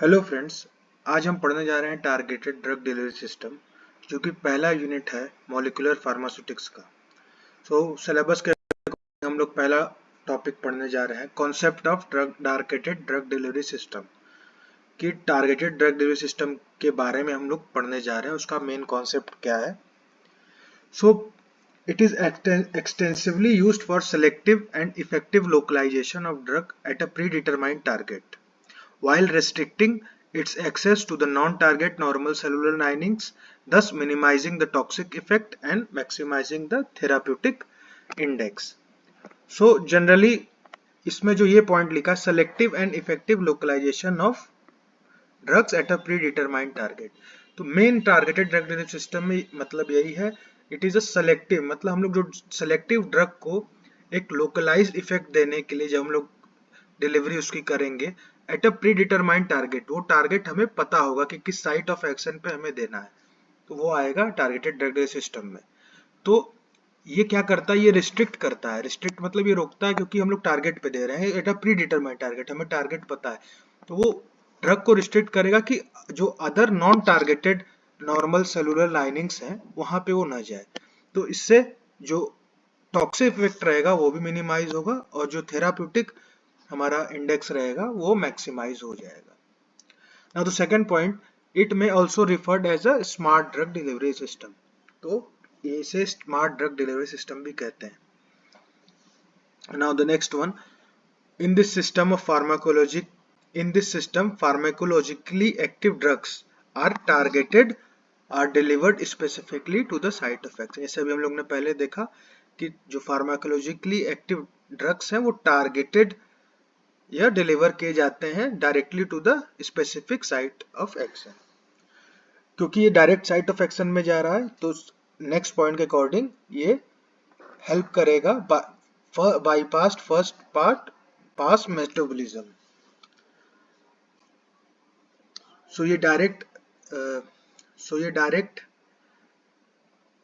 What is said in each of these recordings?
Hello friends, आज हम पढ़ने जा रहे हैं टारगेटेड ड्रग डिलीवरी सिस्टम, जो कि पहला यूनिट है मॉलिक्यूलर फार्मास्यूटिक्स का। सिलेबस के हम लोग पहला टॉपिक पढ़ने जा रहे हैं, concept of targeted drug delivery system. कि टारगेटेड ड्रग डिलीवरी सिस्टम के बारे में हम लोग पढ़ने जा रहे हैं, उसका मेन कॉन्सेप्ट क्या है। It is extensively used for selective and effective localization of drug at a predetermined target, while restricting its access to the non-target normal cellular linings, thus minimizing the toxic effect and maximizing the therapeutic index. So generally इसमें जो ये point लिखा, selective and effective localization of drugs at a predetermined target, तो main targeted drug delivery system में मतलब यही है, it is a selective, मतलब हम लोग जो सेलेक्टिव ड्रग को एक लोकलाइज्ड इफेक्ट देने के लिए जब हम लोग डिलीवरी उसकी करेंगे at a pre determined target, वो टारगेट हमें पता होगा कि किस साइट ऑफ एक्शन पे हमें देना है, तो वो आएगा टारगेटेड ड्रग डिलीवरी सिस्टम में। तो ये क्या करता है, ये रिस्ट्रिक्ट करता है। रिस्ट्रिक्ट मतलब ये रोकता है, क्योंकि हम लोग टारगेट पे दे रहे हैं at a pre determined target, हमें टारगेट पता है, तो वो ड्रग को रिस्ट्रिक्ट करेगा कि जो other non targeted normal cellular linings हैं वहां पे वो ना जाए। तो इससे जो टॉक्सिक इफेक्ट रहेगा वो भी मिनिमाइज होगा, और जो थेराप्यूटिक हमारा इंडेक्स रहेगा वो मैक्सिमाइज हो जाएगा। Now the second point, it may also referred as a smart drug delivery system, तो इसे स्मार्ट ड्रग डिलीवरी सिस्टम भी कहते हैं। Now the next one, in this system of pharmacologically active drugs are targeted, are delivered specifically to the site of action। जैसे अभी हम लोग ने पहले देखा कि जो फार्माकोलॉजिकली एक्टिव ड्रग्स हैं वो टारगेटेड या डिलीवर किए जाते हैं directly to the specific site of action. क्योंकि ये डायरेक्ट साइट ऑफ एक्शन में जा रहा है, तो नेक्स्ट पॉइंट के अकॉर्डिंग ये हेल्प करेगा bypass first part pass metabolism. So ये डायरेक्ट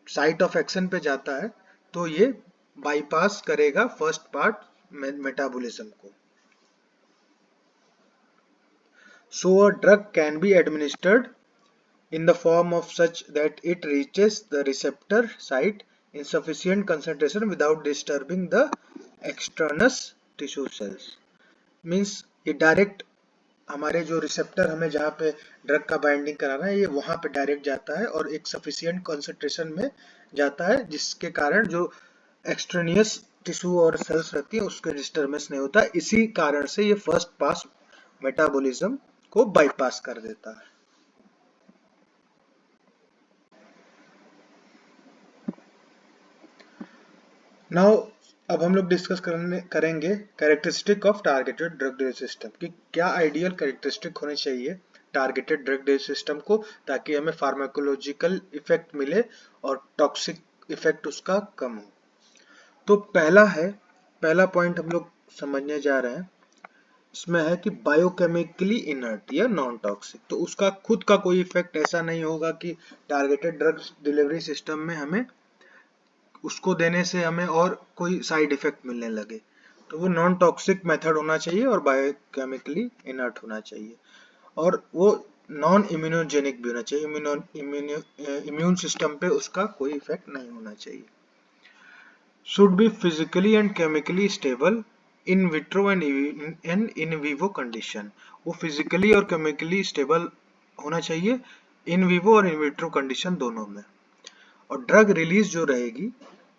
साइट ऑफ एक्शन पे जाता है, तो ये बाईपास करेगा फर्स्ट पार्ट मेटाबॉलिज्म को। So a drug can be administered in the form of such that it reaches the receptor site in sufficient concentration without disturbing the extraneous tissue cells। Means ये direct हमारे जो receptor हमें जहाँ पे drug का binding कराना है, ये वहां पे डायरेक्ट जाता है और एक सफिशिएंट कॉन्सेंट्रेशन में जाता है, जिसके कारण जो एक्सट्रेनियस टिश्यू और सेल्स रहती है उसके डिस्टर्बेंस नहीं होता। इसी कारण से ये फर्स्ट पास मेटाबॉलिज्म को बाईपास कर देता है। नाउ अब हम लोग डिस्कस करेंगे characteristic of targeted drug delivery system, कि क्या आइडियल कैरेक्टरिस्टिक होने चाहिए टारगेटेड ड्रग डिलीवरी सिस्टम को, ताकि हमें फार्माकोलॉजिकल इफेक्ट मिले और टॉक्सिक इफेक्ट उसका कम हो। तो पहला पॉइंट हम लोग समझने जा रहे हैं, इसमें है कि बायोकेमिकली इनर्ट या नॉन टॉक्सिक। तो उसका खुद का कोई इफेक्ट ऐसा नहीं होगा कि टारगेटेड ड्रग डिलीवरी सिस्टम में हमें उसको देने से हमें और कोई साइड इफेक्ट मिलने लगे। तो वो नॉन टॉक्सिक मेथड होना चाहिए और बायोकेमिकली इनर्ट होना चाहिए, और वो नॉन इम्यूनोजेनिक भी होना चाहिए। इम्यून सिस्टम पे उसका कोई इफेक्ट नहीं होना चाहिए। Should be physically and chemically stable in vitro and in vivo condition. वो फिजिकली और केमिकली स्टेबल होना चाहिए इन विवो और इन विट्रो कंडीशन दोनों में। और ड्रग रिलीज जो रहेगी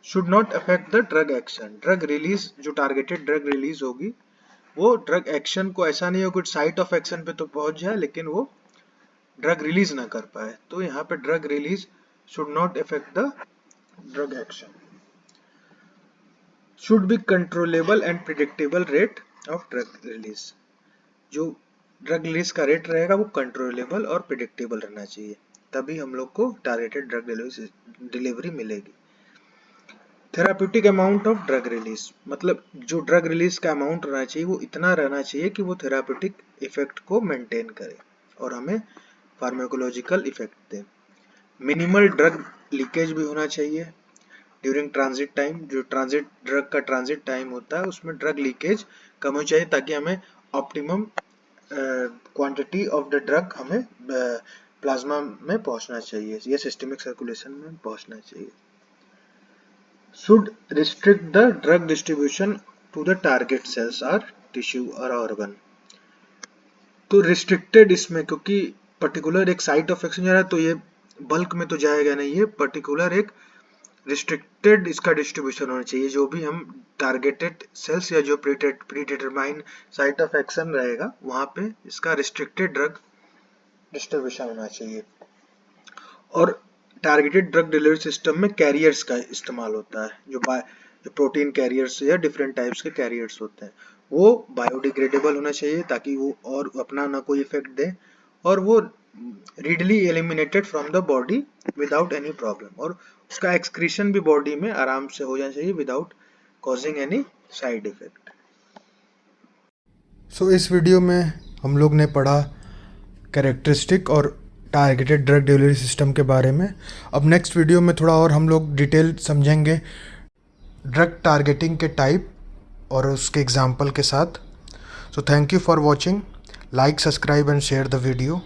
should not affect the drug action. Drug release जो टारगेटेड ड्रग रिलीज होगी वो ड्रग एक्शन को ऐसा नहीं हो कि साइट ऑफ एक्शन पे तो पहुंच जाए लेकिन वो ड्रग रिलीज ना कर पाए। तो यहाँ पे drug release should not affect the drug action. Should be controllable and predictable rate of drug release. जो ड्रग रिलीज का रेट रहेगा वो कंट्रोलेबल और प्रिडिक्टेबल रहना चाहिए, तभी हम लोग को टारगेटेड ड्रग डिलीवरी मिलेगी। Therapeutic amount of drug release, मतलब जो ड्रग रिलीज का अमाउंट रहना चाहिए वो इतना रहना चाहिए कि वो थेराप्यूटिक इफेक्ट को मेंटेन करे और हमें फार्माकोलॉजिकल इफेक्ट दे। मिनिमल ड्रग लीकेज भी होना चाहिए ड्यूरिंग ट्रांजिट टाइम। जो ड्रग का ट्रांजिट टाइम होता है उसमें ड्रग लीकेज कम होनी चाहिए, ताकि हमें optimum quantity of the drug हमें प्लाज्मा में पहुंचना चाहिए या सिस्टमिक सर्कुलेशन में पहुंचना चाहिए। Should restrict the drug distribution to the target cells or tissue or organ। तो रिस्ट्रिक्टेड इसमें, क्योंकि पर्टिकुलर एक साइट ऑफ एक्शन जा रहा है तो ये बल्क में तो जाएगा नहीं, ये पर्टिकुलर एक रिस्ट्रिक्टेड इसका डिस्ट्रीब्यूशन होना चाहिए। जो भी हम टारगेटेड सेल्स या जो प्रीडिटरमाइन साइट ऑफ एक्शन रहेगा वहां पे इसका रिस्ट्रिक्टेड ड्रग डिस्ट्रीब्यूशन होना चाहिए। और टारगेटेड ड्रग डिलीवरी सिस्टम में कैरियर्स का इस्तेमाल होता है, जो प्रोटीन कैरियर्स या डिफरेंट टाइप्स के कैरियर्स होते हैं, वो बायोडिग्रेडेबल होना चाहिए ताकि वो और अपना ना कोई इफेक्ट दे, और वो readily eliminated from the body without any problem, और उसका एक्सक्रीशन भी बॉडी में आराम से हो जाना चाहिए without causing any side effect. So इस वीडियो में हम लोग ने पढ़ा कैरेक्टरिस्टिक और टारगेटेड ड्रग डिलीवरी सिस्टम के बारे में। अब नेक्स्ट वीडियो में थोड़ा और हम लोग डिटेल समझेंगे ड्रग टारगेटिंग के टाइप और उसके एग्जाम्पल के साथ। So thank you for watching, like, subscribe and share the video.